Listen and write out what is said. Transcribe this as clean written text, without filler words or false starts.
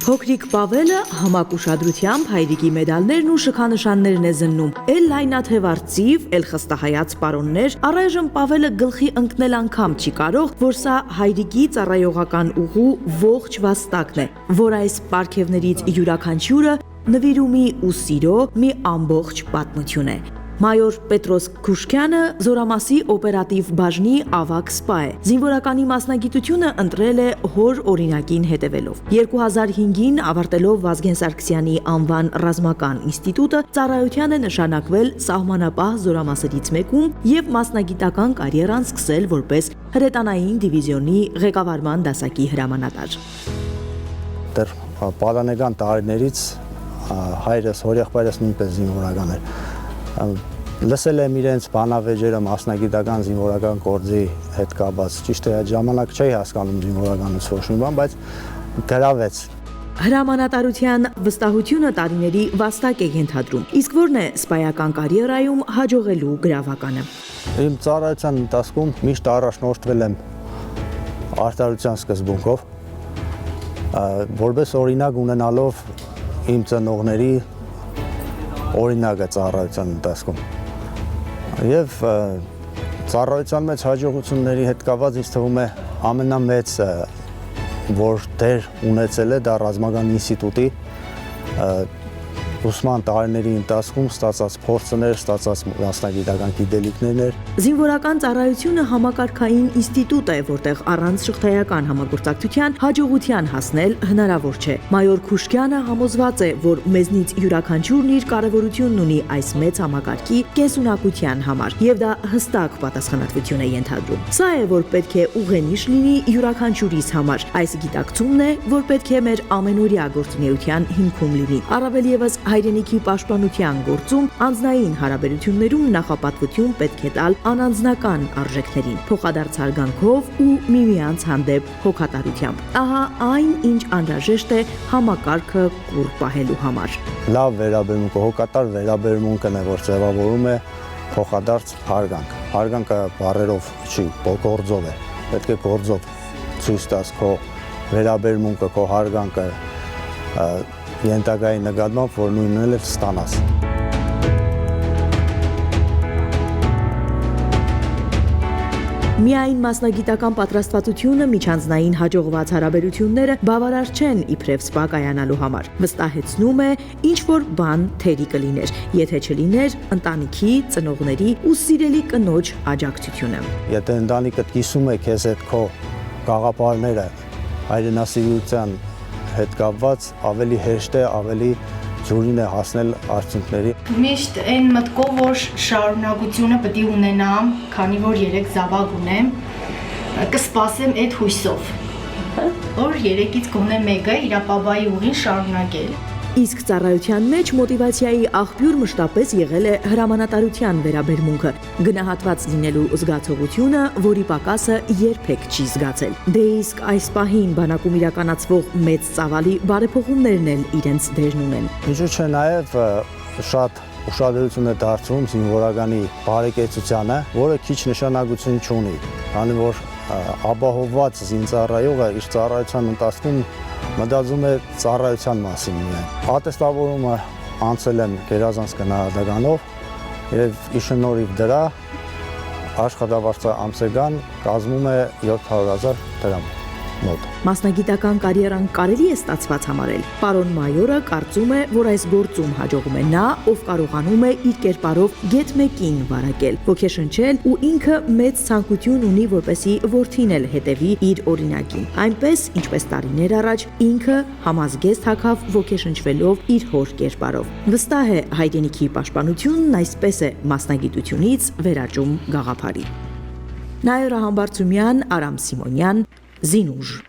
Փոքրիկ Պավելը համակ ուշադրությամբ հայրիկի մեդալներն ու շքանշաններն է զննում։ Էլ լայնաթև արծիվ, էլ խստահայաց պարոններ, առայժմ Պավելը գլխի ընկնել անգամ չի կարող, որ սա հայրիկի ծառայողական ուղու ողջ վաստակն է, որ այս պարգևներից յուրաքանչյուրը նվիրումի ու սիրո մի ամբողջ պատմություն է։ Մայոր Պետրոս Քուշքյանը Զորամասի օպերատիվ բաժնի ավագ սպա է։ Զինվորականի մասնագիտությունը ընտրել է հոր օրինակին հետևելով։ 2005-ին ավարտելով Վազգեն Սարգսյանի անվան ռազմական ինստիտուտը ծառայության է նշանակվել սահմանապահ զորամասերից մեկում եւ մասնագիտական կարիերան սկսել որպես հրետանային դիվիզիոնի ղեկավարման դասակի հրամանատար։ Դեռ պալանեգան տարիներից հայրս, հորեղբայրս նույնպես զինվորական էր։ Լսել եմ իրենց բանավեճերը մասնագիտական զինվորական գործի հետ կապված։ Ճիշտ է, այդ ժամանակ չէի հասկանում զինվորականից ոչ մի բան, բայց գրավեց։ Հրամանատարության վստահությունը տարիների վաստակ է ենթադրում։ Իսկ ո՞րն է սպայական կարիերայում հաջողելու գրավականը։ Իմ ծառայության ընթացքում միշտ առաջնորդվել եմ արտադրության սկզբունքով, որպես օրինակ ունենալով իմ ծնողների օրինակը ծառայության ընթացքում։ Եվ ծառայության մեծ հաջողությունների հետ կապված ինձ թվում է ամենամեծը, որ դեր ունեցել է դա ռազմական ինստիտուտի ուսման տարիների ընթացքում ստացած փորձներ, ստացած մասնագիտական գիտելիքներն էր։ Զինվորական ծառայությունը համակարգային ինստիտուտ է, որտեղ առանց շղթայական համագործակցության հաջողության հասնել հնարավոր չէ։ Մայոր Քուշքյանը համոզված է, որ մեզնից յուրաքանչյուրն իր կարևորությունն ունի այս մեծ համակարգի կենսունակության համար, եւ դա հստակ պատասխանատվություն է ենթադրում։ Սա է, որ պետք է ուղենիշ լինի յուրաքանչյուրիս համար։ Այս գիտակցումն է, որ պետք է մեր ամենօրյա գործունեության հիմքում լինի։ Առավել եւս հայրենիքի պաշտպանության գործում անձնային հարաբերություններում նախապատվություն պետք է տալ անանձնական արժեքներին, փոխադարձ հարգանքով ու միմյանց հանդեպ հոգատարությամբ։ Ահա այն, ինչ անհրաժեշտ է համակարգը կուռ պահելու համար։ Լավ վերաբերմունքը, հոգատար վերաբերմունքն է, որ ձևավորում է փոխադարձ հարգանք։ Հարգանքը բառերով չի, գործով է։ Պետք է գործով ցույց տաս քո վերաբերմունքը, քո հարգանքը ենթակայի նկատմամբ, որ նույնն էլ ստանաս։ Միայն մասնագիտական պատրաստվածությունը, միջանձնային հաջողված հարաբերությունները բավարար չեն իբրև սպա կայանալու համար։ Վստահեցնում է, ինչ որ բան թերի կլիներ, եթե չլիներ ընտանիքի, ծնողների ու սիրելի կնոջ աջակցությունը։ Եթե ընտանիքդ կիսում է քեզ հետ քո գաղափարները հայրենասիրության հետ կապված, ավելի հեշտ է, ավելի ջուրին է հասնել արդյունքների։ Միշտ այն մտքով, որ շարունակությունը պետք է ունենամ, քանի որ 3 զավակ ունեմ, կսպասեմ այդ հույսով, որ 3-ից գոնե մեկը իր պապայի ուղին շարունակել։ Իսկ ծառայության մեջ մոտիվացիայի աղբյուր մշտապես եղել է հրամանատարության վերաբերմունքը, գնահատված լինելու զգացողությունը, որի պակասը երբեք չի զգացել։ Դե իսկ այս պահին բանակում իրականացվող մեծ ծավալի բարեփոխումներն էլ իրենց դերն ունեն։ Ինչու՞ չէ նաև շատ ուշադրություն է դարձվում զինվորականի բարեկեցությանը, որը քիչ նշանակություն չունի, քանի որ ապահովված զինծառայողը իր ծառայության ընթացքում մտածում է ծառայության մասին միայն։ Ատեստավորումը անցել եմ գերազանց գնահատականով եւ ի շնորհիվ դրա աշխատավարձը ամսական կազմում է 700,000 դրամ մոտ։ Մասնագիտական կարիերան կարելի է ստացված համարել։ Պարոն մայորը կարծում է, որ այս գործում հաջողում է նա, ով կարողանում է իր կերպարով գետ մեկին վարակել, ոգեշնչել ու ինքը մեծ ցանկություն ունի, որպեսի որդին էլ հետևի իր օրինակին։ Այնպես, ինչպես տարիներ առաջ ինքը համազգեստ հագավ ոգեշնչվելով իր հոր կերպարով։ Վստահ է, հայրենիքի պաշտպանությունն այսպես է մասնագիտությունից վերաճում գաղափարի։ Նաիրա Համբարձումյան, Արամ Սիմոնյան, Զինուժ։